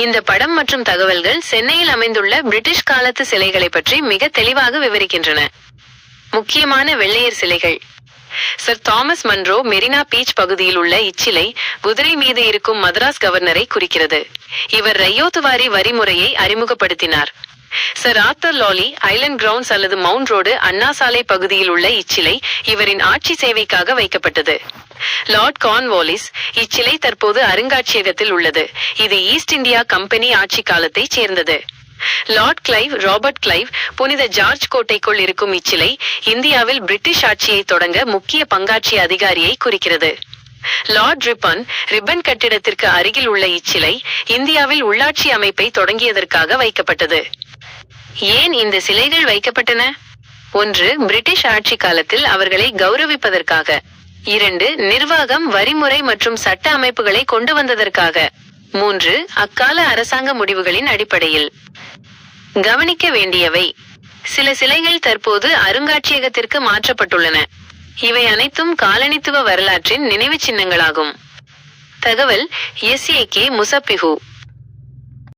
இந்த படம் மற்றும் தகவல்கள் சென்னையில் அமைந்துள்ள பிரிட்டிஷ் காலத்து சிலைகளை பற்றி மிக தெளிவாக விவரிக்கின்றன. முக்கியமான வெள்ளையர் சிலைகள். Sir Thomas Munro Marina beach பகுதியில் உள்ள இச்சிலை குதிரை மீது இருக்கும் மதராஸ் கவர்னரை குறிக்கிறது. இவர் ரையோத்துவாரி வரிமுறையை அறிமுகப்படுத்தினார். சர் ஆர்தர் லாலி ஐலண்ட் கிரவுண்ட்ஸ் அல்லது மவுண்ட் ரோடு அண்ணா சாலை பகுதியில் உள்ள இச்சிலை இவரின் ஆட்சி சேவைக்காக வைக்கப்பட்டது. லார்ட் கார்ன்வாலிஸ் இச்சிலை தற்போது அருங்காட்சியகத்தில் உள்ளது. இது ஈஸ்ட் இந்தியா கம்பெனி ஆட்சி காலத்தைச் சேர்ந்தது. லார்ட் கிளைவ் ராபர்ட் கிளைவ் புனித ஜார்ஜ் கோட்டைக்குள் இருக்கும் இச்சிலை இந்தியாவில் பிரிட்டிஷ் ஆட்சியை தொடங்க முக்கிய பங்காற்றிய அதிகாரியை குறிக்கிறது. லார்ட் ரிப்பன் கட்டிடத்திற்கு அருகில் உள்ள இச்சிலை இந்தியாவில் உள்ளாட்சி அமைப்பை தொடங்கியதற்காக வைக்கப்பட்டது. ஏன் இந்த சிலைகள் வைக்கப்பட்டன? 1. பிரிட்டிஷ் ஆட்சி காலத்தில் அவர்களை கௌரவிப்பதற்காக. 2. நிர்வாகம் வரிமுறை மற்றும் சட்ட அமைப்புகளை கொண்டு வந்ததற்காக. 3. அக்கால அரசாங்க முடிவுகளின் அடிப்படையில். கவனிக்க வேண்டியவை. சில சிலைகள் தற்போது அருங்காட்சியகத்திற்கு மாற்றப்பட்டுள்ளன. இவை அனைத்தும் காலனித்துவ வரலாற்றின் நினைவு சின்னங்களாகும். தகவல்: SAK முசப்பிஹு.